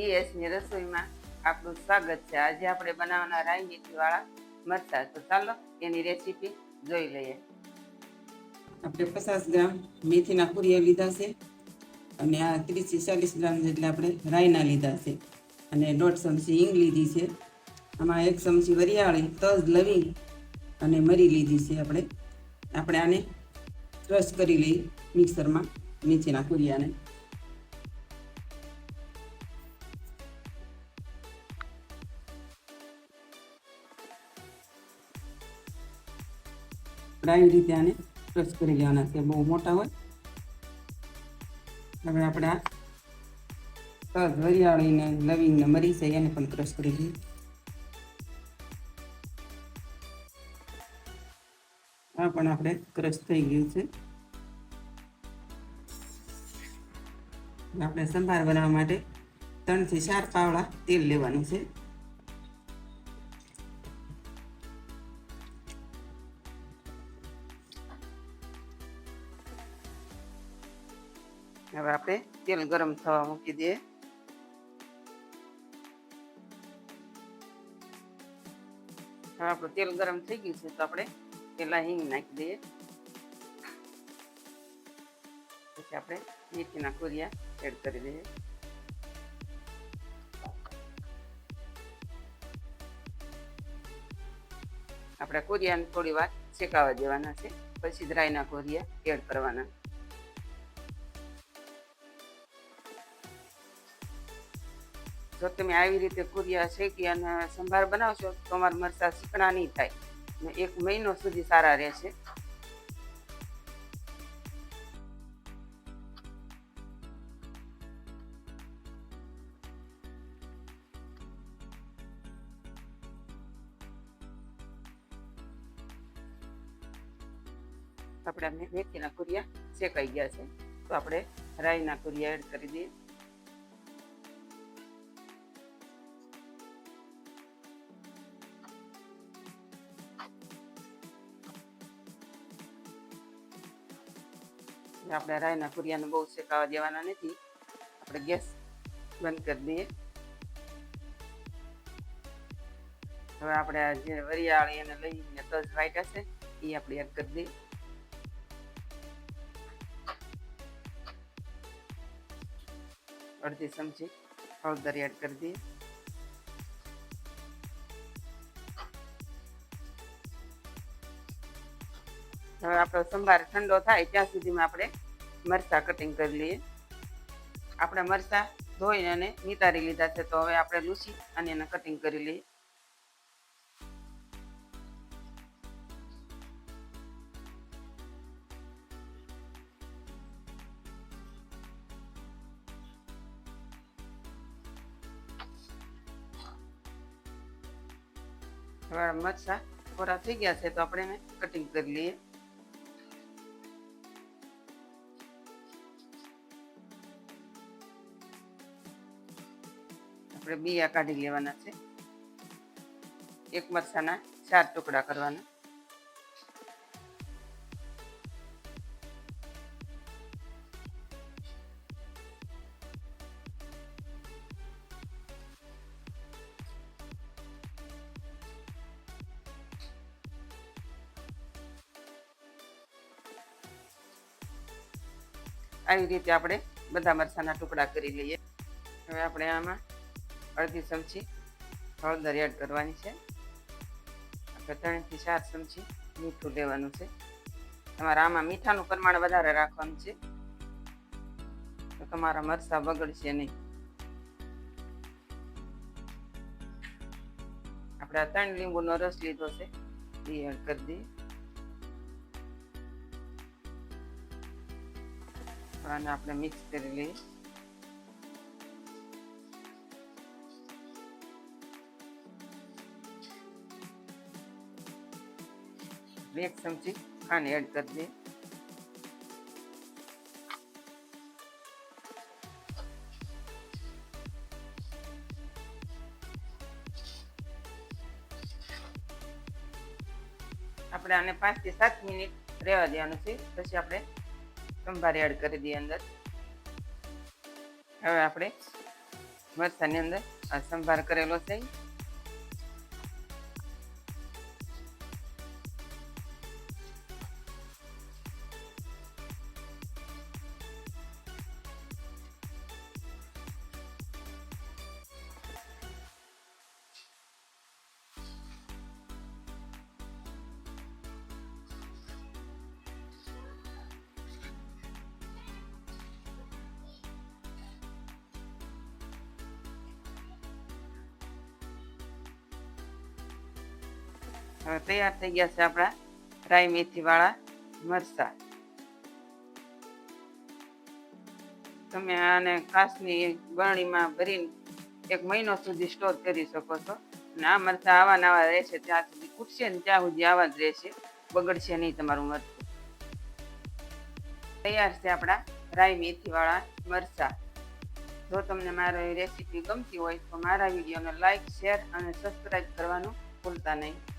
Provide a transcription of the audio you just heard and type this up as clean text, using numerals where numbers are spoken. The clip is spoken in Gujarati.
ની રસોઈમાં આપનું સ્વાગત છે। આજે આપણે બનાવવાના રાઈ મેથીવાળા મરચાં। તો ચાલો એની રેસીપી જોઈ લઈએ। આપણે 50 ગ્રામ મેથીના કુરિયા લીધા છે અને આ 30 થી 40 ગ્રામ જેટલા આપણે રાઈના લીધા છે અને 1.5 ચમચી હિંગ લીધી છે। આમાં 1 ચમચી વરિયાળી, તજ, લવિંગ અને મરી લીધી છે। આપણે આને ક્રશ કરી લઈએ મિક્સરમાં મેથીના કુરિયાને। આવી રીતે આને ક્રશ કરી લેવાના છે, બહુ મોટા હોય। હવે આપણે આ તજ, વરિયાળી ને લવિંગ ને મરી છે એને પણ ક્રશ કરી લઈએ। આ પણ આપણે ક્રશ થઈ ગયું છે। આપણે સંભાર બનાવવા માટે 3 થી 4 પાવડા તેલ લેવાનું છે। હવે આપણે તેલ ગરમ થવા મૂકી દઈએ। હવે આપણું તેલ ગરમ થઈ ગયું છે તો આપણે પેલા હિંગ નાખી દઈએ, પછી આપણે મેથીના કુરિયા એડ કરી દઈએ। આપણે કુરિયાને થોડી વાર શેકાવા દેવાના છે, પછી જ રાઈના કુરિયા એડ કરવાના। જો તમે આવી રીતે કુરિયા શેકી અને સંભાર બનાવશો તો તમારા મરચાં ચીકણા નહીં થાય ને 1 મહિનો સુધી સારા રહેશે। આપણે મેથીના કુરિયા શેકાઈ ગયા છે તો આપણે રાઈના કુરિયા એડ કરી દઈએ। આપણે રાઈના કુરિયાને બહુ શેકાવા દેવાના નથી, આપણે ગેસ બંધ કરી દઈએ। હવે આપણે જે વરિયાળી અને લવિંગ ને તજ વાટ્યા છે એ આપણે એડ કરી દઈએ। અડધી ચમચી હળદર એડ કરી દઈએ। હવે આપણો સંભાર ઠંડો થાય ત્યાં સુધીમાં આપણે મરચાં કટિંગ કરી લઈએ। આપણે મરચાં ધોઈને અને નિતારી લીધા છે તો હવે આપણે લૂછી અને એને કટિંગ કરી લઈએ। હવે મરચાં થોડા થઈ ગયા છે તો આપણે એને કટિંગ કરી લઈએ। આપણે બિયા કાઢી લેવાના છે, 1 મરચાંના 4 ટુકડા કરવાના। આવી રીતે આપણે બધા મરચાંના ટુકડા કરી લઈએ। હવે આપણે આમાં અડધી ચમચી હળદર એડ કરવાની છે। આપણે 3 થી 4 ચમચી મીઠું લેવાનું છે। તમારે આમાં મીઠાનું પ્રમાણ વધારે રાખવાનું છે તો તમારા મરચાં બગડશે નહીં। આપણે આ 3 લીંબુનો રસ લીધો છે એ એડ કરી દઈએ અને આપણે મિક્સ કરી લઈએ। એક ચમચી ખાંડ એડ કરી દઈએ। આપણે આને 5 થી 7 મિનિટ રહેવા દેવાનું છે, પછી આપણે સંભાર એડ કરી દઈએ અંદર। હવે આપણે મરચાની અંદર આ સંભાર કરેલો છે. હવે તૈયાર થઈ ગયા છે આપણા રાઈ મેથી વાળા મરચા. તમે આને કાચની બરણીમાં ભરીને 1 મહિનો સુધી સ્ટોર કરી શકો છો. અને આ મરચા આવા નવા રહેશે, ત્યાં સુધી ખૂટશે ને ત્યાં સુધી આવા જ રહેશે, બગડશે નહીં તમારું મરચું. તૈયાર છે આપણા રાઈ મેથી વાળા મરચા. જો તમને મારી રેસીપી ગમતી હોય તો મારા વિડીયોને લાઈક, શેર અને સબસ્ક્રાઈબ કરવાનું ભૂલતા નહીં.